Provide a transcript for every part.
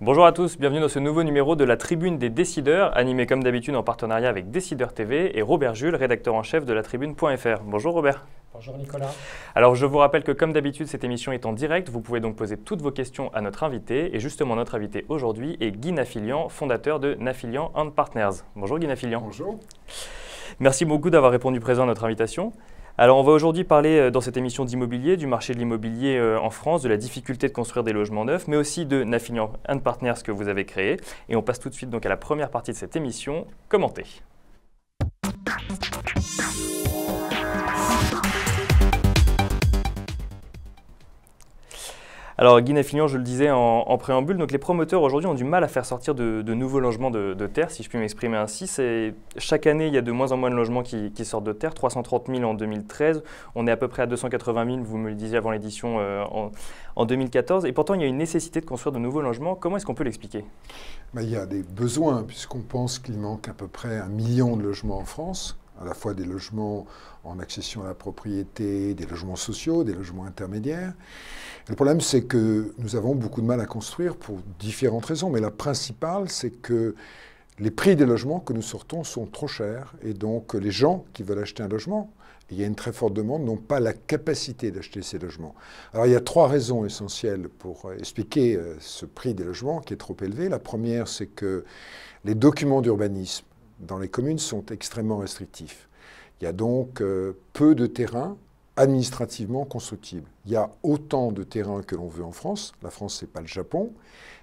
Bonjour à tous, bienvenue dans ce nouveau numéro de la Tribune des décideurs, animé comme d'habitude en partenariat avec Décideurs TV et Robert Jules, rédacteur en chef de la Tribune.fr. Bonjour Robert. Bonjour Nicolas. Alors je vous rappelle que comme d'habitude cette émission est en direct, vous pouvez donc poser toutes vos questions à notre invité. Et justement notre invité aujourd'hui est Guy Nafilian, fondateur de Nafilian & Partners. Bonjour Guy Nafilian. Bonjour. Merci beaucoup d'avoir répondu présent à notre invitation. Alors on va aujourd'hui parler dans cette émission d'immobilier, du marché de l'immobilier en France, de la difficulté de construire des logements neufs, mais aussi de Nafilian & Partners que vous avez créé. Et on passe tout de suite donc à la première partie de cette émission, commenter. Alors Guy Nafilian, je le disais en préambule, donc les promoteurs aujourd'hui ont du mal à faire sortir de nouveaux logements de terre, si je puis m'exprimer ainsi. Chaque année, il y a de moins en moins de logements qui sortent de terre, 330 000 en 2013, on est à peu près à 280 000, vous me le disiez avant l'édition, en 2014. Et pourtant, il y a une nécessité de construire de nouveaux logements. Comment est-ce qu'on peut l'expliquer ? Il y a des besoins, puisqu'on pense qu'il manque à peu près 1 million de logements en France, à la fois des logements en accession à la propriété, des logements sociaux, des logements intermédiaires. Le problème, c'est que nous avons beaucoup de mal à construire pour différentes raisons, mais la principale, c'est que les prix des logements que nous sortons sont trop chers, et donc les gens qui veulent acheter un logement, et il y a une très forte demande, n'ont pas la capacité d'acheter ces logements. Alors il y a 3 raisons essentielles pour expliquer ce prix des logements qui est trop élevé. La première, c'est que les documents d'urbanisme dans les communes sont extrêmement restrictifs. Il y a donc peu de terrains administrativement constructibles. Il y a autant de terrains que l'on veut en France. La France, ce n'est pas le Japon.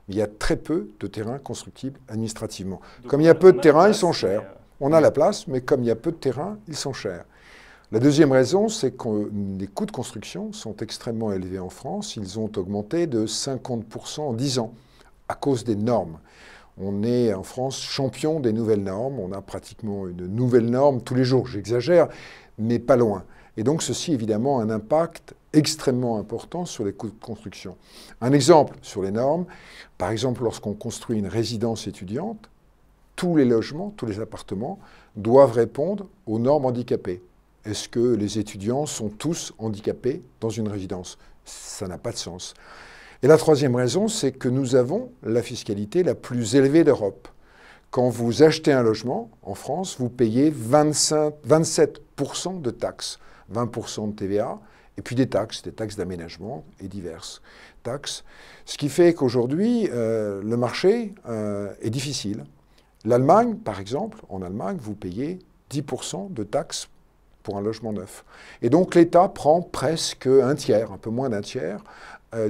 Mais il y a très peu de terrains constructibles administrativement. Donc comme il y a peu de terrains, ils sont chers. On a la place, mais comme il y a peu de terrains, ils sont chers. La deuxième raison, c'est que les coûts de construction sont extrêmement élevés en France. Ils ont augmenté de 50% en 10 ans à cause des normes. On est en France champion des nouvelles normes. On a pratiquement une nouvelle norme tous les jours. J'exagère, mais pas loin. Et donc ceci, évidemment, a un impact extrêmement important sur les coûts de construction. Un exemple sur les normes, par exemple, lorsqu'on construit une résidence étudiante, tous les logements, tous les appartements doivent répondre aux normes handicapées. Est-ce que les étudiants sont tous handicapés dans une résidence? Ça n'a pas de sens. Et la troisième raison, c'est que nous avons la fiscalité la plus élevée d'Europe. Quand vous achetez un logement, en France, vous payez 27% de taxes, 20% de TVA, et puis des taxes d'aménagement et diverses taxes. Ce qui fait qu'aujourd'hui, le marché est difficile. L'Allemagne, par exemple, en Allemagne, vous payez 10% de taxes pour un logement neuf. Et donc l'État prend presque un tiers, un peu moins d'un tiers,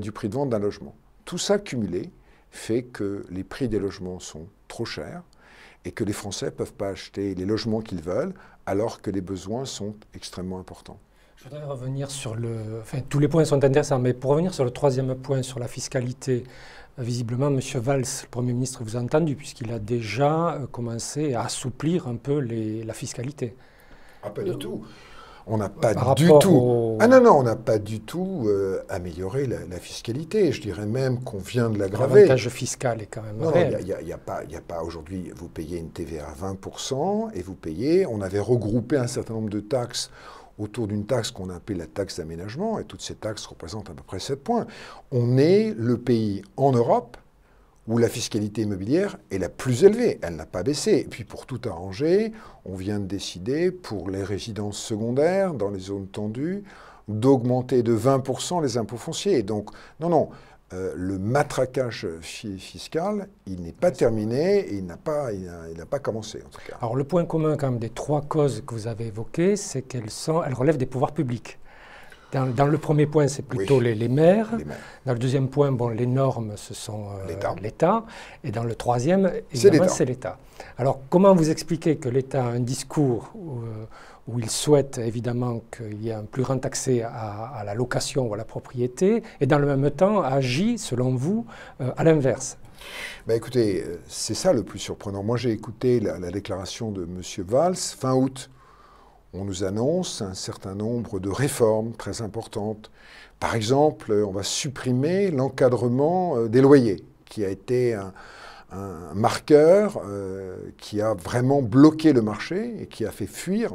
du prix de vente d'un logement. Tout ça cumulé fait que les prix des logements sont trop chers et que les Français ne peuvent pas acheter les logements qu'ils veulent alors que les besoins sont extrêmement importants. Je voudrais revenir sur Enfin, tous les points sont intéressants, mais pour revenir sur le troisième point, sur la fiscalité, visiblement, M. Valls, le Premier ministre, vous a entendu, puisqu'il a déjà commencé à assouplir un peu la fiscalité. Ah, pas du tout. On n'a pas du tout. Ah non, non, on n'a pas du tout amélioré la fiscalité. Je dirais même qu'on vient de l'aggraver. L'avantage fiscal est quand même réel. Il n'y a pas aujourd'hui, vous payez une TVA à 20% et vous payez, on avait regroupé un certain nombre de taxes autour d'une taxe qu'on appelle la taxe d'aménagement, et toutes ces taxes représentent à peu près 7 points. On est le pays en Europe où la fiscalité immobilière est la plus élevée. Elle n'a pas baissé. Et puis pour tout arranger, on vient de décider, pour les résidences secondaires dans les zones tendues, d'augmenter de 20% les impôts fonciers. Donc, non, le matraquage fiscal, il n'est pas terminé et il n'a pas commencé, en tout cas. Alors le point commun quand même des 3 causes que vous avez évoquées, c'est qu'elles relèvent des pouvoirs publics. Dans le premier point, c'est plutôt les maires. Dans le deuxième point, bon, les normes, ce sont l'État. Et dans le troisième, évidemment, c'est l'État. Alors, comment vous expliquez que l'État a un discours où il souhaite évidemment qu'il y ait un plus grand accès à la location ou à la propriété, et dans le même temps agit, selon vous, à l'inverse? Écoutez, c'est ça le plus surprenant. Moi, j'ai écouté la déclaration de M. Valls fin août. On nous annonce un certain nombre de réformes très importantes. Par exemple, on va supprimer l'encadrement des loyers, qui a été un marqueur qui a vraiment bloqué le marché et qui a fait fuir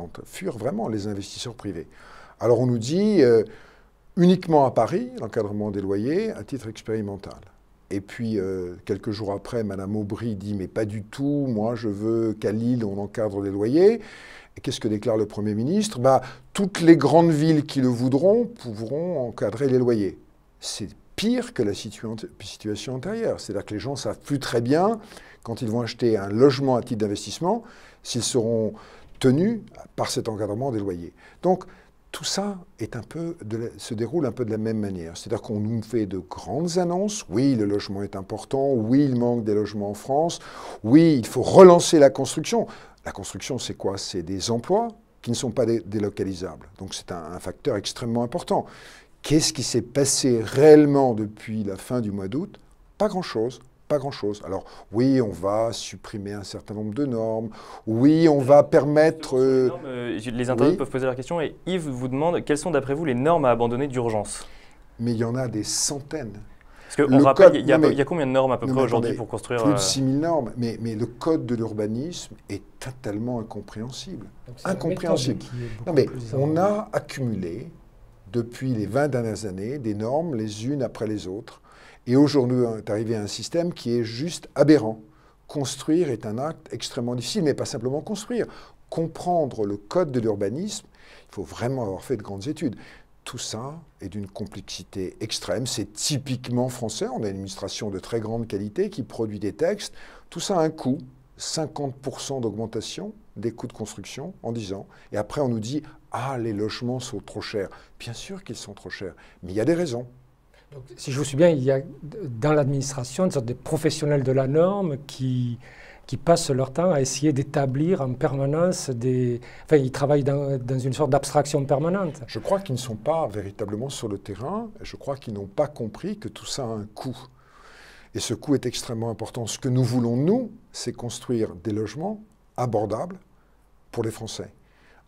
vraiment les investisseurs privés. Alors on nous dit uniquement à Paris, l'encadrement des loyers à titre expérimental. Et puis, quelques jours après, Mme Aubry dit « mais pas du tout, moi je veux qu'à Lille, on encadre les loyers ». Et qu'est-ce que déclare le Premier ministre? Toutes les grandes villes qui le voudront pourront encadrer les loyers. C'est pire que la situation antérieure. C'est-à-dire que les gens ne savent plus très bien, quand ils vont acheter un logement à titre d'investissement, s'ils seront tenus par cet encadrement des loyers. Donc, tout ça se déroule un peu de la même manière. C'est-à-dire qu'on nous fait de grandes annonces. Oui, le logement est important. Oui, il manque des logements en France. Oui, il faut relancer la construction. La construction, c'est quoi? C'est des emplois qui ne sont pas délocalisables. Donc c'est un facteur extrêmement important. Qu'est-ce qui s'est passé réellement depuis la fin du mois d'août? Pas grand-chose. Pas grand-chose. Alors, oui, on va supprimer un certain nombre de normes. Oui, on va permettre... les internautes peuvent poser la question et Yves vous demande quelles sont d'après vous les normes à abandonner d'urgence? Mais il y en a des centaines. Parce qu'on rappelle, il y a combien de normes à peu près aujourd'hui pour construire... Plus de 6000 normes. Mais le code de l'urbanisme est totalement incompréhensible. Incompréhensible. Non, mais on a accumulé, depuis les 20 dernières années, des normes les unes après les autres. Et aujourd'hui, on est arrivé à un système qui est juste aberrant. Construire est un acte extrêmement difficile, mais pas simplement construire. Comprendre le code de l'urbanisme, il faut vraiment avoir fait de grandes études. Tout ça est d'une complexité extrême. C'est typiquement français. On a une administration de très grande qualité qui produit des textes. Tout ça a un coût, 50% d'augmentation des coûts de construction en 10 ans. Et après, on nous dit « Ah, les logements sont trop chers ». Bien sûr qu'ils sont trop chers, mais il y a des raisons. Donc, si je vous suis bien, il y a dans l'administration une sorte de professionnels de la norme qui passent leur temps à essayer d'établir en permanence des... Enfin, ils travaillent dans une sorte d'abstraction permanente. Je crois qu'ils ne sont pas véritablement sur le terrain. Je crois qu'ils n'ont pas compris que tout ça a un coût. Et ce coût est extrêmement important. Ce que nous voulons, nous, c'est construire des logements abordables pour les Français.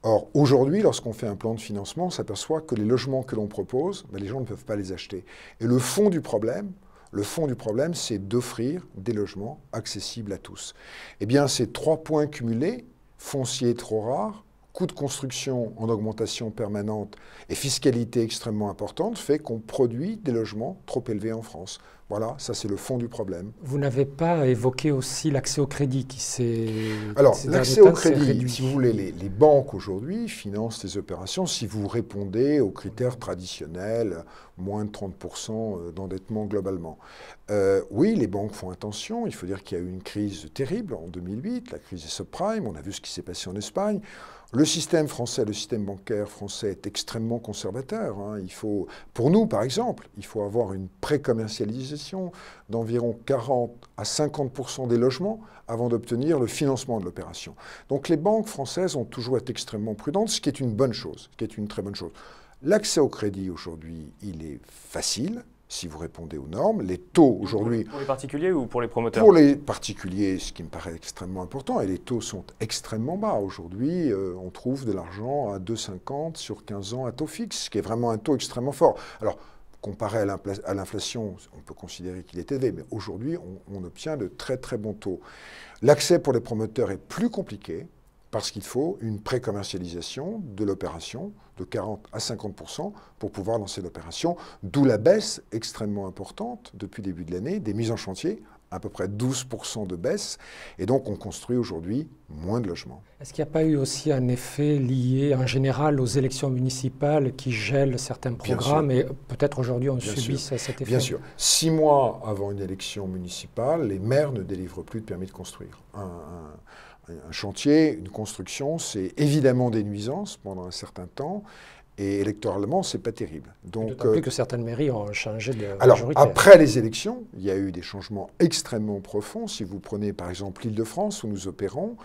Or, aujourd'hui, lorsqu'on fait un plan de financement, on s'aperçoit que les logements que l'on propose, les gens ne peuvent pas les acheter. Et le fond du problème, c'est d'offrir des logements accessibles à tous. Eh bien, ces 3 points cumulés, foncier trop rare, coût de construction en augmentation permanente et fiscalité extrêmement importante, fait qu'on produit des logements trop élevés en France. Voilà, ça c'est le fond du problème. Vous n'avez pas évoqué aussi l'accès au crédit qui s'est... Alors, l'accès au crédit, si vous voulez, les banques aujourd'hui financent les opérations si vous répondez aux critères traditionnels, moins de 30% d'endettement globalement. Oui, les banques font attention. Il faut dire qu'il y a eu une crise terrible en 2008, la crise des subprimes. On a vu ce qui s'est passé en Espagne. Le système français, le système bancaire français est extrêmement conservateur. Il faut, pour nous, par exemple, il faut avoir une pré-commercialisation d'environ 40 à 50% des logements avant d'obtenir le financement de l'opération. Donc les banques françaises ont toujours été extrêmement prudentes, ce qui est une bonne chose, ce qui est une très bonne chose. L'accès au crédit aujourd'hui, il est facile. Si vous répondez aux normes, les taux aujourd'hui... Pour les particuliers ou pour les promoteurs? Pour les particuliers, ce qui me paraît extrêmement important, et les taux sont extrêmement bas. Aujourd'hui, on trouve de l'argent à 2,50 sur 15 ans à taux fixe, ce qui est vraiment un taux extrêmement fort. Alors, comparé à l'inflation, on peut considérer qu'il est élevé, mais aujourd'hui, on obtient de très très bons taux. L'accès pour les promoteurs est plus compliqué, parce qu'il faut une pré-commercialisation de l'opération de 40 à 50% pour pouvoir lancer l'opération, d'où la baisse extrêmement importante depuis le début de l'année des mises en chantier, à peu près 12% de baisse, et donc on construit aujourd'hui moins de logements. Est-ce qu'il n'y a pas eu aussi un effet lié en général aux élections municipales qui gèlent certains programmes et peut-être aujourd'hui on subit cet effet? Bien sûr. 6 mois avant une élection municipale, les maires ne délivrent plus de permis de construire. Un chantier, une construction, c'est évidemment des nuisances pendant un certain temps, et électoralement, c'est pas terrible. D'autant plus que certaines mairies ont changé de alors, majorité. Après les élections, il y a eu des changements extrêmement profonds. Si vous prenez par exemple l'Île-de-France où nous opérons,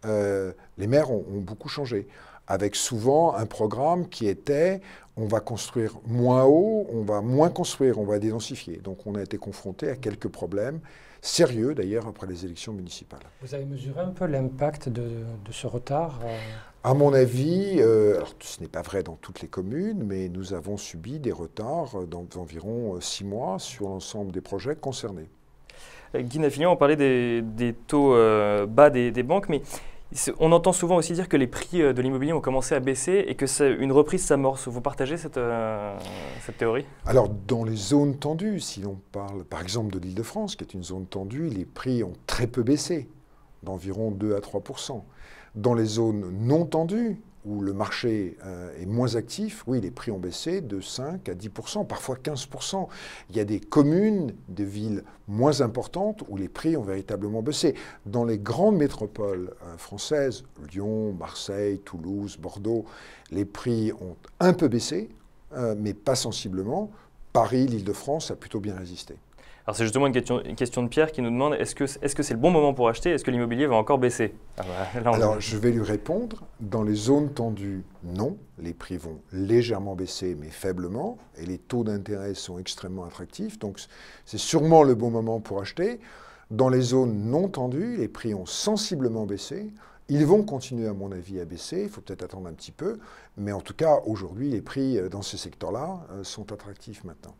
les maires ont beaucoup changé, avec souvent un programme qui était on va construire moins haut, on va moins construire, on va dédensifier. Donc on a été confronté à quelques problèmes sérieux d'ailleurs après les élections municipales. Vous avez mesuré un peu l'impact de ce retard À mon avis, alors ce n'est pas vrai dans toutes les communes, mais nous avons subi des retards d'environ 6 mois sur l'ensemble des projets concernés. Guy Nafilhan, on parlait des taux bas des banques, mais On entend souvent aussi dire que les prix de l'immobilier ont commencé à baisser et que une reprise s'amorce. Vous partagez cette théorie? Alors, dans les zones tendues, si l'on parle par exemple de l'Île-de-France, qui est une zone tendue, les prix ont très peu baissé, d'environ 2 à 3%. Dans les zones non tendues, où le marché est moins actif, oui, les prix ont baissé de 5 à 10%, parfois 15%. Il y a des communes, des villes moins importantes où les prix ont véritablement baissé. Dans les grandes métropoles françaises, Lyon, Marseille, Toulouse, Bordeaux, les prix ont un peu baissé, mais pas sensiblement. Paris, l'Île-de-France a plutôt bien résisté. Alors c'est justement une question de Pierre qui nous demande est-ce que c'est le bon moment pour acheter? Est-ce que l'immobilier va encore baisser? Alors je vais lui répondre, dans les zones tendues, non. Les prix vont légèrement baisser, mais faiblement, et les taux d'intérêt sont extrêmement attractifs, donc c'est sûrement le bon moment pour acheter. Dans les zones non tendues, les prix ont sensiblement baissé. Ils vont continuer, à mon avis, à baisser. Il faut peut-être attendre un petit peu, mais en tout cas, aujourd'hui, les prix dans ces secteurs-là sont attractifs maintenant.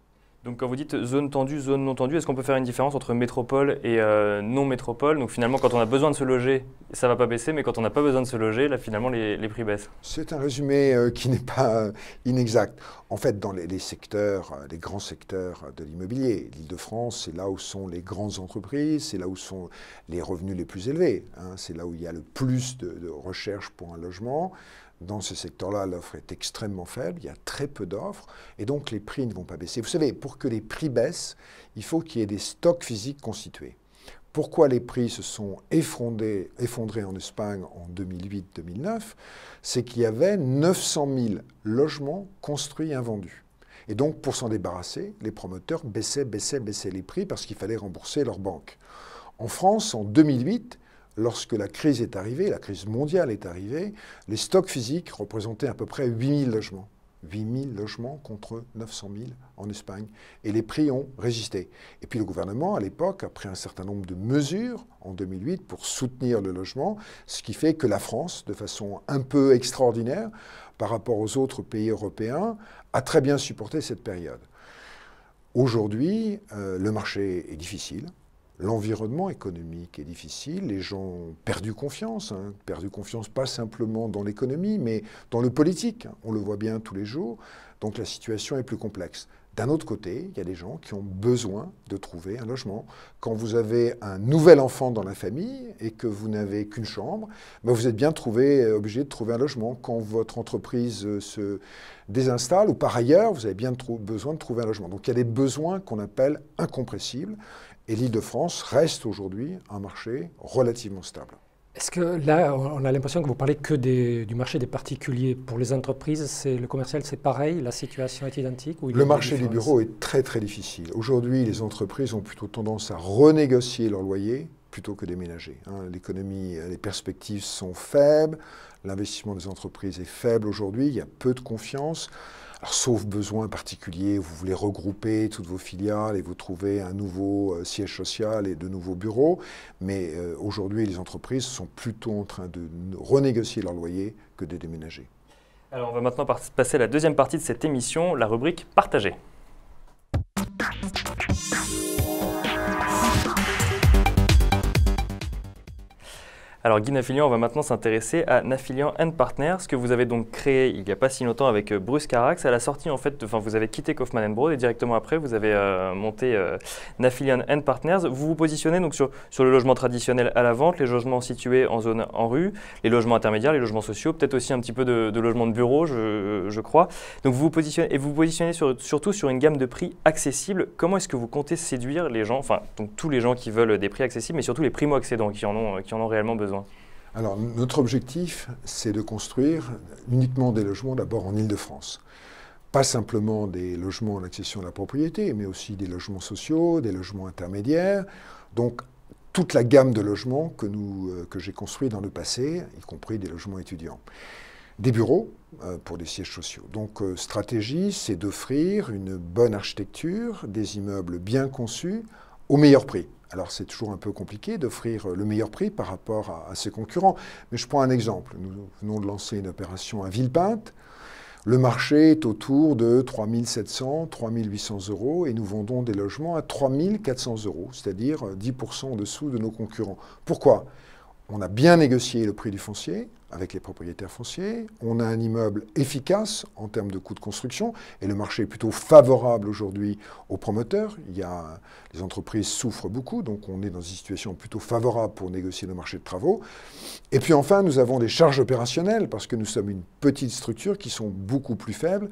Donc quand vous dites zone tendue, zone non tendue, est-ce qu'on peut faire une différence entre métropole et non métropole? Donc finalement, quand on a besoin de se loger, ça ne va pas baisser, mais quand on n'a pas besoin de se loger, là finalement les prix baissent. C'est un résumé qui n'est pas inexact. En fait, dans les secteurs, les grands secteurs de l'immobilier, l'Île-de-France, c'est là où sont les grandes entreprises, c'est là où sont les revenus les plus élevés, hein, c'est là où il y a le plus de recherche pour un logement. Dans ces secteurs-là, l'offre est extrêmement faible, il y a très peu d'offres, et donc les prix ne vont pas baisser. Vous savez, pour que les prix baissent, il faut qu'il y ait des stocks physiques constitués. Pourquoi les prix se sont effondrés en Espagne en 2008-2009? C'est qu'il y avait 900 000 logements construits et invendus. Et donc, pour s'en débarrasser, les promoteurs baissaient les prix parce qu'il fallait rembourser leurs banques. En France, en 2008, lorsque la crise est arrivée, la crise mondiale est arrivée, les stocks physiques représentaient à peu près 8 000 logements. 8 000 logements contre 900 000 en Espagne. Et les prix ont résisté. Et puis le gouvernement, à l'époque, a pris un certain nombre de mesures en 2008 pour soutenir le logement, ce qui fait que la France, de façon un peu extraordinaire par rapport aux autres pays européens, a très bien supporté cette période. Aujourd'hui, le marché est difficile. L'environnement économique est difficile, les gens ont perdu confiance pas simplement dans l'économie, mais dans le politique. On le voit bien tous les jours, donc la situation est plus complexe. D'un autre côté, il y a des gens qui ont besoin de trouver un logement. Quand vous avez un nouvel enfant dans la famille et que vous n'avez qu'une chambre, ben vous êtes bien obligé de trouver un logement. Quand votre entreprise se désinstalle ou par ailleurs, vous avez bien besoin de trouver un logement. Donc il y a des besoins qu'on appelle incompressibles. Et l'Île-de-France reste aujourd'hui un marché relativement stable. Est-ce que là, on a l'impression que vous parlez que du marché des particuliers? Pour les entreprises, le commercial, c'est pareil? La situation est identique? Le marché des bureaux est très très difficile. Aujourd'hui, les entreprises ont plutôt tendance à renégocier leur loyer plutôt que déménager. L'économie, les perspectives sont faibles, l'investissement des entreprises est faible aujourd'hui, il y a peu de confiance. Alors, sauf besoin particulier, vous voulez regrouper toutes vos filiales et vous trouvez un nouveau siège social et de nouveaux bureaux. Mais aujourd'hui, les entreprises sont plutôt en train de renégocier leur loyer que de déménager. Alors, on va maintenant passer à la deuxième partie de cette émission, la rubrique « Partager ». Alors Guy Nafilian, on va maintenant s'intéresser à Nafilian & Partners, que vous avez donc créé il n'y a pas si longtemps avec Bruce Carax. À la sortie, en fait, vous avez quitté Kaufmann & Broad et directement après, vous avez monté Nafilian & Partners. Vous vous positionnez donc sur le logement traditionnel à la vente, les logements situés en zone en rue, les logements intermédiaires, les logements sociaux, peut-être aussi un petit peu de logements de bureau, je crois. Donc vous vous positionnez surtout sur une gamme de prix accessibles. Comment est-ce que vous comptez séduire les gens, enfin donc tous les gens qui veulent des prix accessibles, mais surtout les primo-accédants qui en ont réellement besoin? Alors, notre objectif, c'est de construire uniquement des logements d'abord en Île-de-France. Pas simplement des logements en accession à la propriété, mais aussi des logements sociaux, des logements intermédiaires. Donc, toute la gamme de logements que j'ai construits dans le passé, y compris des logements étudiants. Des bureaux pour des sièges sociaux. Donc, stratégie, c'est d'offrir une bonne architecture, des immeubles bien conçus, au meilleur prix. Alors, c'est toujours un peu compliqué d'offrir le meilleur prix par rapport à ses concurrents. Mais je prends un exemple. Nous venons de lancer une opération à Villepinte. Le marché est autour de 3 700, 3 800 € et nous vendons des logements à 3 400 €, c'est-à-dire 10% en dessous de nos concurrents. Pourquoi ? on a bien négocié le prix du foncier avec les propriétaires fonciers, on a un immeuble efficace en termes de coûts de construction, et le marché est plutôt favorable aujourd'hui aux promoteurs. Les entreprises souffrent beaucoup, donc on est dans une situation plutôt favorable pour négocier le marché de travaux. Et puis enfin, nous avons des charges opérationnelles, parce que nous sommes une petite structure qui sont beaucoup plus faibles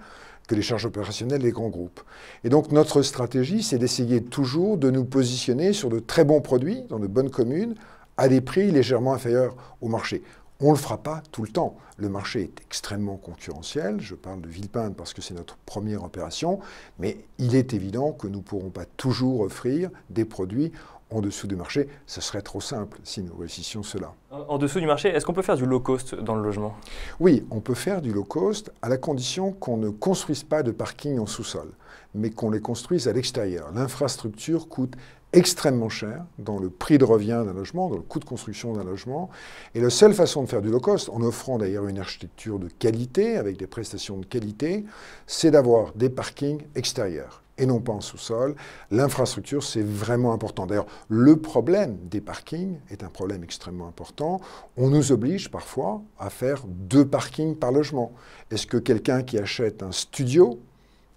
que les charges opérationnelles des grands groupes. Et donc notre stratégie, c'est d'essayer toujours de nous positionner sur de très bons produits, dans de bonnes communes, à des prix légèrement inférieurs au marché. On ne le fera pas tout le temps. Le marché est extrêmement concurrentiel. Je parle de Villepinte parce que c'est notre première opération. Mais il est évident que nous ne pourrons pas toujours offrir des produits en dessous du marché. Ce serait trop simple si nous réussissions cela. En dessous du marché, est-ce qu'on peut faire du low cost dans le logement? Oui, on peut faire du low cost à la condition qu'on ne construise pas de parking en sous-sol, mais qu'on les construise à l'extérieur. L'infrastructure coûte extrêmement cher dans le prix de revient d'un logement, dans le coût de construction d'un logement. Et la seule façon de faire du low cost, en offrant d'ailleurs une architecture de qualité, avec des prestations de qualité, c'est d'avoir des parkings extérieurs et non pas en sous-sol. L'infrastructure, c'est vraiment important. D'ailleurs, le problème des parkings est un problème extrêmement important. On nous oblige parfois à faire 2 parkings par logement. Est-ce que quelqu'un qui achète un studio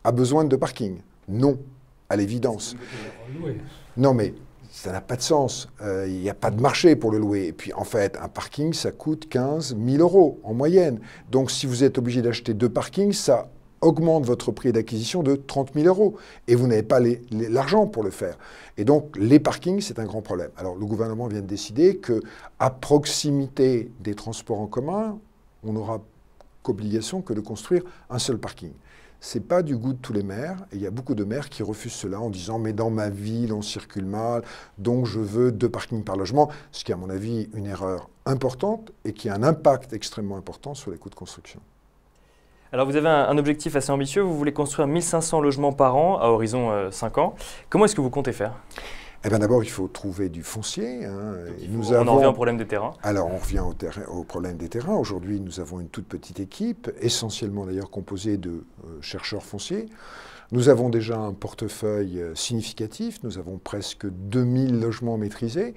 a besoin de 2 parkings? Non, à l'évidence. Non, mais ça n'a pas de sens. Il n'y a pas de marché pour le louer. Et puis, en fait, un parking, ça coûte 15 000 € en moyenne. Donc, si vous êtes obligé d'acheter 2 parkings, ça augmente votre prix d'acquisition de 30 000 €. Et vous n'avez pas l'argent pour le faire. Et donc, les parkings, c'est un grand problème. Alors, le gouvernement vient de décider qu'à proximité des transports en commun, on n'aura qu'obligation que de construire un seul parking. Ce n'est pas du goût de tous les maires, et il y a beaucoup de maires qui refusent cela en disant « mais dans ma ville, on circule mal, donc je veux 2 parkings par logement », ce qui est à mon avis une erreur importante et qui a un impact extrêmement important sur les coûts de construction. Alors vous avez un objectif assez ambitieux, vous voulez construire 1500 logements par an à horizon 5 ans. Comment est-ce que vous comptez faire ? Eh bien d'abord, il faut trouver du foncier. On en revient au problème des terrains. Alors on revient au problème des terrains. Aujourd'hui, nous avons une toute petite équipe, essentiellement d'ailleurs composée de chercheurs fonciers. Nous avons déjà un portefeuille significatif. Nous avons presque 2000 logements maîtrisés.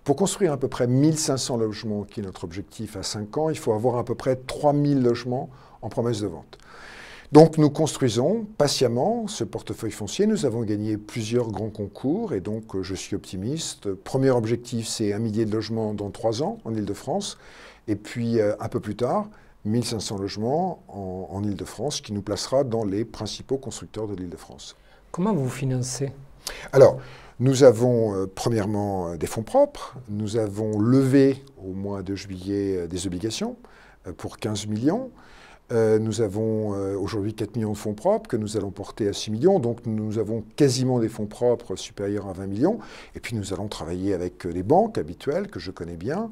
Pour construire à peu près 1500 logements, qui est notre objectif à 5 ans, il faut avoir à peu près 3000 logements en promesse de vente. Donc nous construisons patiemment ce portefeuille foncier. Nous avons gagné plusieurs grands concours et donc je suis optimiste. Premier objectif, c'est 1 millier de logements dans 3 ans en Île-de-France. Et puis un peu plus tard, 1500 logements en Île-de-France qui nous placera dans les principaux constructeurs de l'Île-de-France. Comment vous financez ? Alors, nous avons premièrement des fonds propres. Nous avons levé au mois de juillet des obligations pour 15 millions. Nous avons aujourd'hui 4 millions de fonds propres que nous allons porter à 6 millions. Donc nous avons quasiment des fonds propres supérieurs à 20 millions. Et puis nous allons travailler avec les banques habituelles que je connais bien,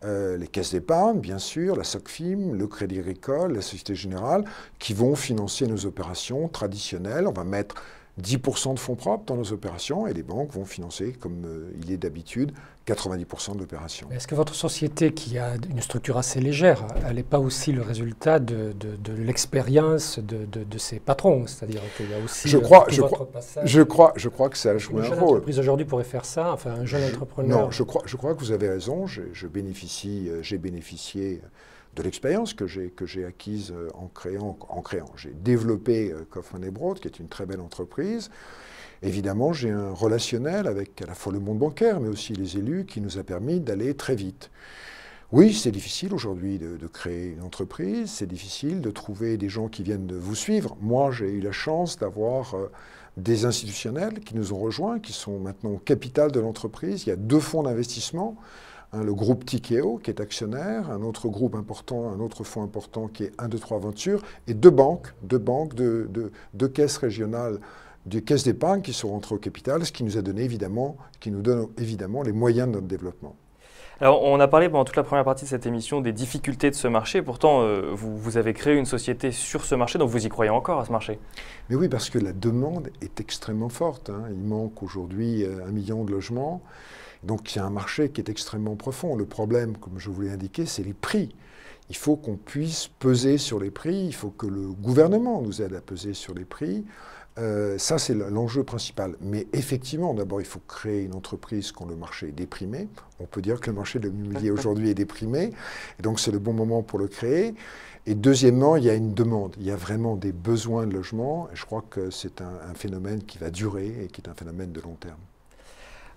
les caisses d'épargne, bien sûr, la SOCFIM, le Crédit Agricole, la Société Générale, qui vont financer nos opérations traditionnelles. On va mettre 10% de fonds propres dans nos opérations et les banques vont financer, comme il est d'habitude, 90% de l'opération. Est-ce que votre société, qui a une structure assez légère, elle n'est pas aussi le résultat de l'expérience de ses patrons? C'est-à-dire qu'il y a aussi je crois que ça a joué un rôle. Une jeune entreprise aujourd'hui pourrait faire ça, enfin un jeune entrepreneur. Non, je crois que vous avez raison. J'ai bénéficié de l'expérience que j'ai acquise en créant. J'ai développé Kaufmann & Broad, qui est une très belle entreprise. Évidemment, j'ai un relationnel avec à la fois le monde bancaire, mais aussi les élus, qui nous a permis d'aller très vite. Oui, c'est difficile aujourd'hui de créer une entreprise, c'est difficile de trouver des gens qui viennent vous suivre. Moi, j'ai eu la chance d'avoir des institutionnels qui nous ont rejoints, qui sont maintenant au capital de l'entreprise. Il y a 2 fonds d'investissement. Le groupe Tikeo, qui est actionnaire, un autre groupe important, un autre fonds important qui est 1, 2, 3 Ventures, et 2 banques, deux caisses régionales, des caisses d'épargne qui sont rentrées au capital, ce qui nous a donné évidemment, qui nous donne évidemment les moyens de notre développement. Alors, on a parlé pendant toute la première partie de cette émission des difficultés de ce marché. Pourtant, vous avez créé une société sur ce marché, donc vous y croyez encore à ce marché? Mais oui, parce que la demande est extrêmement forte. Il manque aujourd'hui 1 million de logements. Donc, il y a un marché qui est extrêmement profond. Le problème, comme je vous l'ai indiqué, c'est les prix. il faut qu'on puisse peser sur les prix, il faut que le gouvernement nous aide à peser sur les prix. Ça, c'est l'enjeu principal. Mais effectivement, d'abord, il faut créer une entreprise quand le marché est déprimé. On peut dire que le marché de l'immobilier aujourd'hui est déprimé, et donc c'est le bon moment pour le créer. Et deuxièmement, il y a une demande. Il y a vraiment des besoins de logement, et je crois que c'est un phénomène qui va durer et qui est un phénomène de long terme.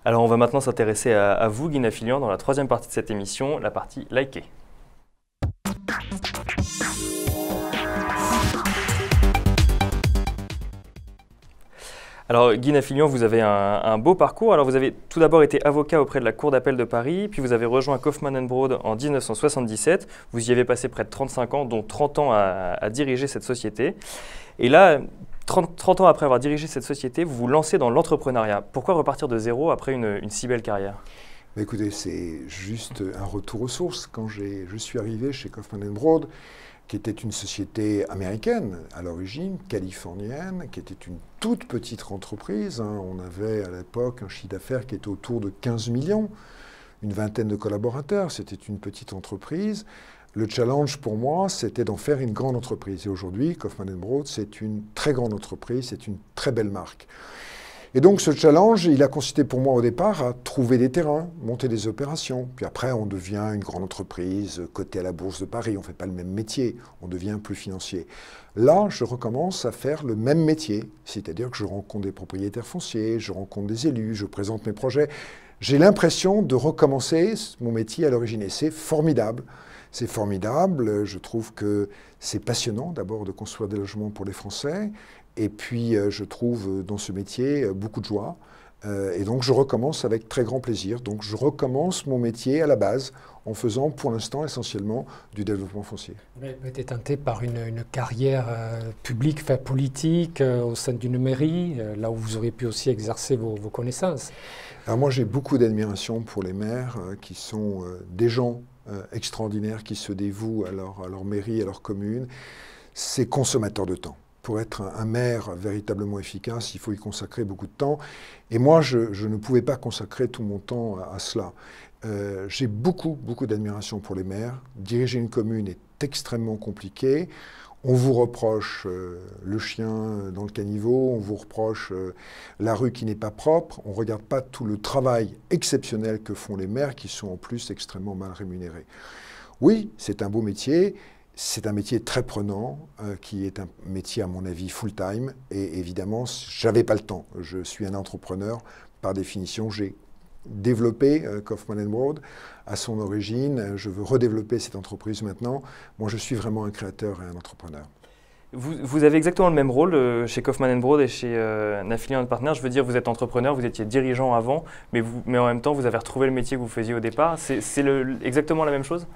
Alors, on va maintenant s'intéresser à vous, Guy Nafilian, dans la troisième partie de cette émission, la partie likée. Alors, Guy Nafilian, vous avez un beau parcours. Alors, vous avez tout d'abord été avocat auprès de la Cour d'appel de Paris, puis vous avez rejoint Kaufmann & Broad en 1977. Vous y avez passé près de 35 ans, dont 30 ans à diriger cette société. Et là, 30 ans après avoir dirigé cette société, vous vous lancez dans l'entrepreneuriat. Pourquoi repartir de zéro après une si belle carrière? Écoutez, c'est juste un retour aux sources. Quand je suis arrivé chez Kaufmann & Broad, qui était une société américaine à l'origine, californienne, qui était une toute petite entreprise. On avait à l'époque un chiffre d'affaires qui était autour de 15 millions, une vingtaine de collaborateurs. C'était une petite entreprise. Le challenge pour moi, c'était d'en faire une grande entreprise. Et aujourd'hui, Kaufmann & Broad, c'est une très grande entreprise, c'est une très belle marque. Et donc ce challenge, il a consisté pour moi au départ à trouver des terrains, monter des opérations. Puis après, on devient une grande entreprise cotée à la Bourse de Paris. On ne fait pas le même métier, on devient plus financier. Là, je recommence à faire le même métier, c'est-à-dire que je rencontre des propriétaires fonciers, je rencontre des élus, je présente mes projets. J'ai l'impression de recommencer mon métier à l'origine et c'est formidable. C'est formidable, je trouve que c'est passionnant d'abord de construire des logements pour les Français. Et puis, je trouve dans ce métier beaucoup de joie. Et donc, je recommence avec très grand plaisir. Donc, je recommence mon métier à la base en faisant pour l'instant essentiellement du développement foncier. Vous avez été tenté par une carrière publique, enfin politique, au sein d'une mairie, là où vous auriez pu aussi exercer vos connaissances. Alors moi, j'ai beaucoup d'admiration pour les maires qui sont des gens extraordinaires qui se dévouent à leur mairie, à leur commune. C'est consommateur de temps. Pour être un maire véritablement efficace, il faut y consacrer beaucoup de temps. Et moi, je ne pouvais pas consacrer tout mon temps à cela. J'ai beaucoup d'admiration pour les maires. Diriger une commune est extrêmement compliqué. On vous reproche le chien dans le caniveau, on vous reproche la rue qui n'est pas propre. On ne regarde pas tout le travail exceptionnel que font les maires qui sont en plus extrêmement mal rémunérés. Oui, c'est un beau métier. C'est un métier très prenant, qui est un métier, à mon avis, full-time. Et évidemment, je n'avais pas le temps. Je suis un entrepreneur. Par définition, j'ai développé Kaufmann & Broad à son origine. Je veux redévelopper cette entreprise maintenant. Moi, je suis vraiment un créateur et un entrepreneur. Vous avez exactement le même rôle chez Kaufmann & Broad et chez Nafilian & Partners. Je veux dire, vous êtes entrepreneur, vous étiez dirigeant avant, mais en même temps, vous avez retrouvé le métier que vous faisiez au départ. C'est exactement la même chose?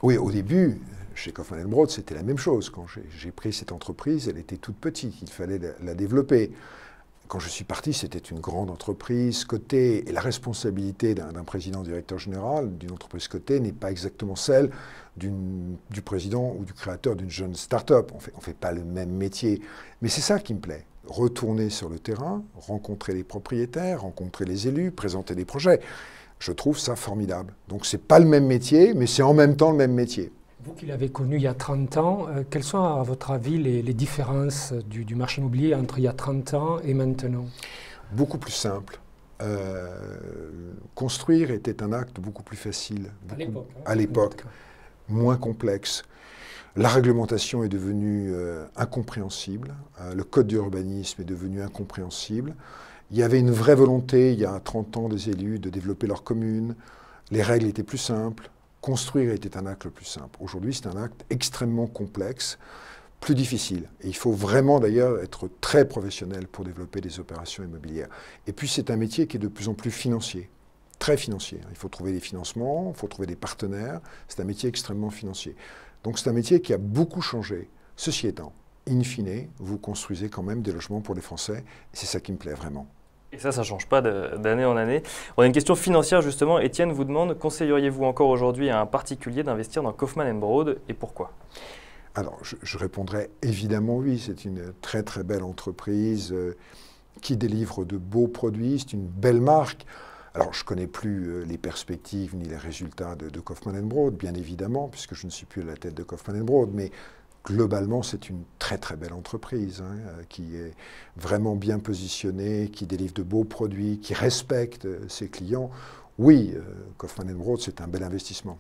Oui, au début, chez Kaufmann & Broad, c'était la même chose. Quand j'ai pris cette entreprise, elle était toute petite, il fallait la développer. Quand je suis parti, c'était une grande entreprise cotée, et la responsabilité d'un président directeur général d'une entreprise cotée n'est pas exactement celle du président ou du créateur d'une jeune start-up. On fait pas le même métier. Mais c'est ça qui me plaît. Retourner sur le terrain, rencontrer les propriétaires, rencontrer les élus, présenter des projets. Je trouve ça formidable. Donc c'est pas le même métier, mais c'est en même temps le même métier. Vous qui l'avez connu il y a 30 ans, quelles sont à votre avis les différences du marché immobilier entre il y a 30 ans et maintenant? Beaucoup plus simple. Construire était un acte beaucoup plus facile. À l'époque, moins complexe. La réglementation est devenue incompréhensible. Le code d'urbanisme est devenu incompréhensible. Il y avait une vraie volonté, il y a 30 ans, des élus de développer leur commune. Les règles étaient plus simples. Construire était un acte le plus simple. Aujourd'hui, c'est un acte extrêmement complexe, plus difficile. Et il faut vraiment d'ailleurs être très professionnel pour développer des opérations immobilières. Et puis c'est un métier qui est de plus en plus financier, très financier. Il faut trouver des financements, il faut trouver des partenaires. C'est un métier extrêmement financier. Donc c'est un métier qui a beaucoup changé. Ceci étant, in fine, vous construisez quand même des logements pour les Français. Et c'est ça qui me plaît vraiment. Et ça ne change pas d'année en année. On a une question financière justement. Étienne vous demande, conseilleriez-vous encore aujourd'hui à un particulier d'investir dans Kaufmann & Broad et pourquoi? Alors, je répondrai évidemment oui. C'est une très belle entreprise qui délivre de beaux produits. C'est une belle marque. Alors, je ne connais plus les perspectives ni les résultats de Kaufman & Broad, bien évidemment, puisque je ne suis plus à la tête de Kaufman & Broad, mais globalement, c'est une très très belle entreprise qui est vraiment bien positionnée, qui délivre de beaux produits, qui respecte ses clients. Oui, Kaufman & Broad, c'est un bel investissement.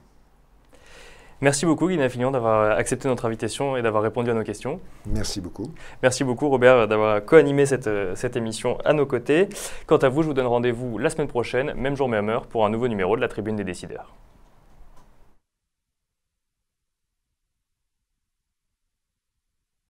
Merci beaucoup Guy Nafillion d'avoir accepté notre invitation et d'avoir répondu à nos questions. Merci beaucoup. Merci beaucoup Robert d'avoir co-animé cette émission à nos côtés. Quant à vous, je vous donne rendez-vous la semaine prochaine, même jour, même heure, pour un nouveau numéro de la Tribune des décideurs.